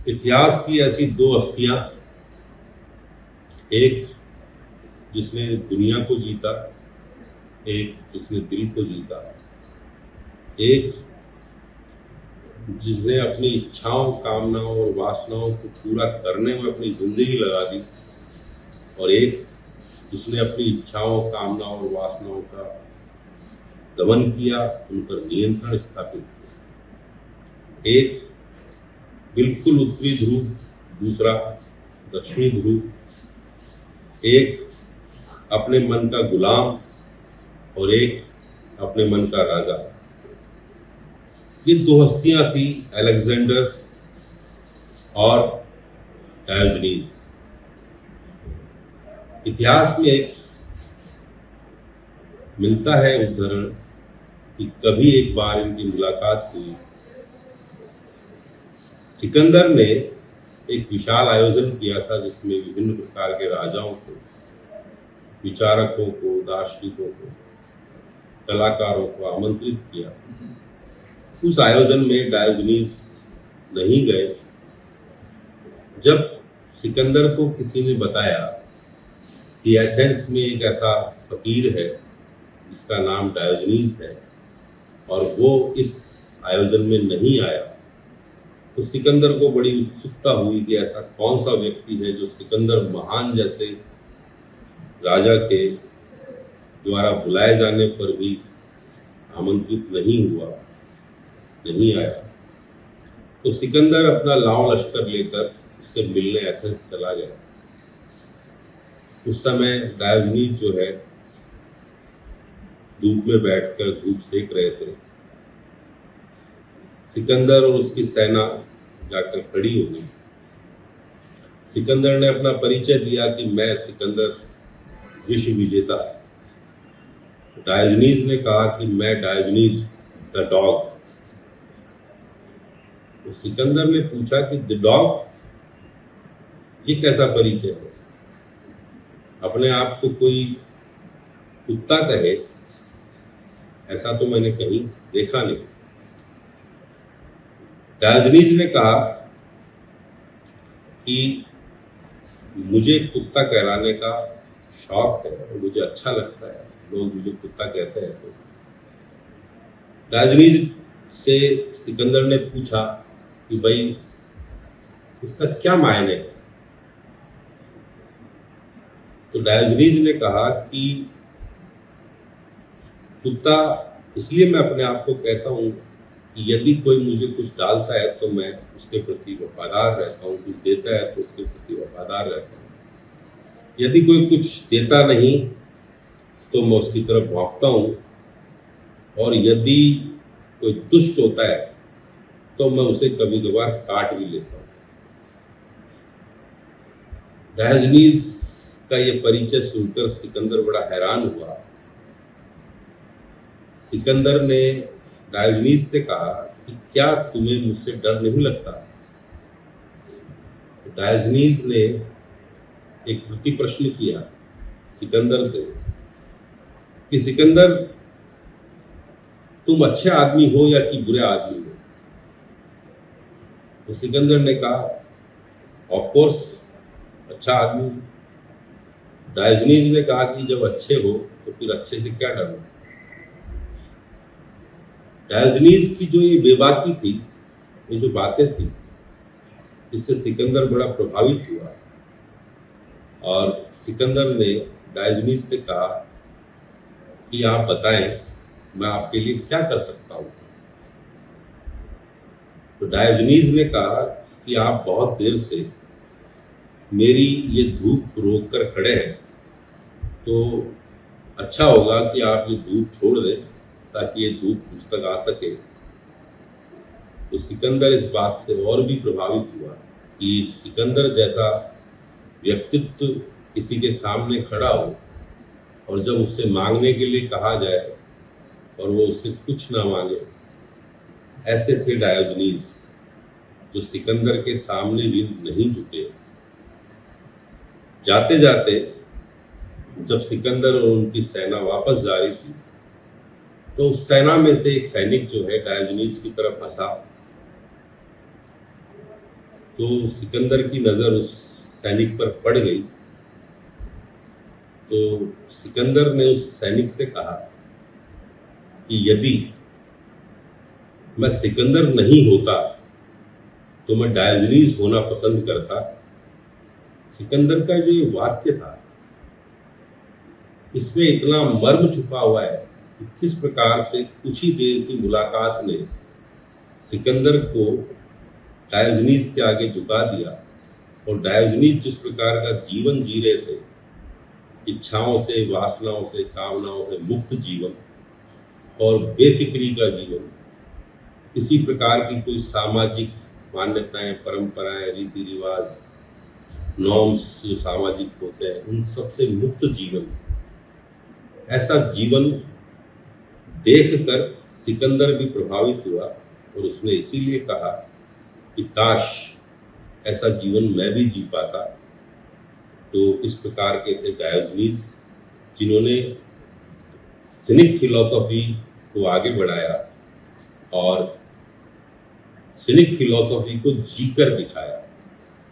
इतिहास की ऐसी दो हस्तियां, एक जिसने दुनिया को जीता, एक जिसने दिल को जीता, एक जिसने अपनी इच्छाओं, कामनाओं और वासनाओं को पूरा करने में अपनी जिंदगी लगा दी, और एक जिसने अपनी इच्छाओं, कामनाओं और वासनाओं का दमन किया, उन पर नियंत्रण स्थापित किया। एक बिल्कुल उत्तरी ध्रुव, दूसरा दक्षिणी ध्रुव। एक अपने मन का गुलाम और एक अपने मन का राजा। ये दो हस्तियां थी, अलेक्जेंडर और डायोजनीज। इतिहास में एक मिलता है उदाहरण कि कभी एक बार इनकी मुलाकात हुई। सिकंदर ने एक विशाल आयोजन किया था जिसमें विभिन्न प्रकार के राजाओं को, विचारकों को, दार्शनिकों को, कलाकारों को आमंत्रित किया। उस आयोजन में डायोजनीज नहीं गए। जब सिकंदर को किसी ने बताया कि एथेंस में एक ऐसा फकीर है जिसका नाम डायोजनीज है और वो इस आयोजन में नहीं आया, तो सिकंदर को बड़ी उत्सुकता हुई कि ऐसा कौन सा व्यक्ति है जो सिकंदर महान जैसे राजा के द्वारा बुलाए जाने पर भी आमंत्रित नहीं हुआ, नहीं आया। तो सिकंदर अपना लाव लश्कर लेकर उससे मिलने एथेंस चला गया। उस समय डायोजनीज जो है धूप में बैठकर धूप सेक रहे थे। सिकंदर और उसकी सेना जाकर खड़ी हो गई। सिकंदर ने अपना परिचय दिया कि मैं सिकंदर विश्व विजेता। डायोजनीज ने कहा कि मैं डायोजनीज द डॉग। तो सिकंदर ने पूछा कि द डॉग, ये कैसा परिचय है? अपने आप को कोई कुत्ता कहे, ऐसा तो मैंने कहीं देखा नहीं। डायोजनीज ने कहा कि मुझे कुत्ता कहलाने का शौक है और मुझे अच्छा लगता है, लोग मुझे कुत्ता कहते हैं। तो डायोजनीज से सिकंदर ने पूछा कि भाई इसका क्या मायने है? तो डायोजनीज ने कहा कि कुत्ता इसलिए मैं अपने आप को कहता हूँ कि यदि कोई मुझे कुछ डालता है तो मैं उसके प्रति वफादार रहता हूँ, कुछ देता है तो उसके प्रति वफादार रहता हूँ। यदि कोई कुछ देता नहीं तो मैं उसकी तरफ भागता हूँ, और यदि कोई दुष्ट होता है तो मैं उसे कभी कभार काट भी लेता हूँ। डायोजनीज का ये परिचय सुनकर सिकंदर बड़ा हैरान हुआ। सिकंदर ने डायोजनीज से कहा कि क्या तुम्हें मुझसे डर नहीं लगता? तो डायोजनीज ने एक प्रति प्रश्न किया सिकंदर से कि सिकंदर, तुम अच्छे आदमी हो या कि बुरे आदमी हो? तो सिकंदर ने कहा, ऑफ कोर्स अच्छा आदमी। डायोजनीज ने कहा कि जब अच्छे हो तो फिर अच्छे से क्या डरना? डायोजनीज की जो ये बेबाकी थी, ये जो बातें थी, इससे सिकंदर बड़ा प्रभावित हुआ और सिकंदर ने डायोजनीज से कहा कि आप बताएं मैं आपके लिए क्या कर सकता हूं। तो डायोजनीज ने कहा कि आप बहुत देर से मेरी ये धूप रोक कर खड़े हैं, तो अच्छा होगा कि आप ये धूप छोड़ दें ताकि ये धूप मुझ तक आ सके। तो सिकंदर इस बात से और भी प्रभावित हुआ कि सिकंदर जैसा व्यक्तित्व किसी के सामने खड़ा हो और जब उससे मांगने के लिए कहा जाए और वो उससे कुछ ना मांगे। ऐसे थे डायोजनीज जो सिकंदर के सामने भी नहीं झुके। जाते जाते जब सिकंदर और उनकी सेना वापस जा रही थी तो उस सेना में से एक सैनिक जो है डायोजनीज की तरफ हंसा तो सिकंदर की नजर उस सैनिक पर पड़ गई। तो सिकंदर ने उस सैनिक से कहा कि यदि मैं सिकंदर नहीं होता तो मैं डायोजनीज होना पसंद करता। सिकंदर का जो ये वाक्य था, इसमें इतना मर्म छुपा हुआ है कि किस प्रकार से कुछ ही देर की मुलाकात ने सिकंदर को डायोजनीज के आगे झुका दिया। और डायोजनीज जिस प्रकार का जीवन जी रहे थे, इच्छाओं से, वासनाओं से, कामनाओं से मुक्त जीवन और बेफिक्री का जीवन, किसी प्रकार की कोई सामाजिक मान्यताएं, परंपराएं, रीति रिवाज, नॉर्म्स जो सामाजिक होते हैं, उन सबसे मुक्त जीवन, ऐसा जीवन देखकर सिकंदर भी प्रभावित हुआ। और उसने इसीलिए कहा कि काश ऐसा जीवन मैं भी जी पाता। तो इस प्रकार के थे डायोजनीज, जिन्होंने सिनिक फिलॉसफी को आगे बढ़ाया और सिनिक फिलॉसफी को जीकर दिखाया।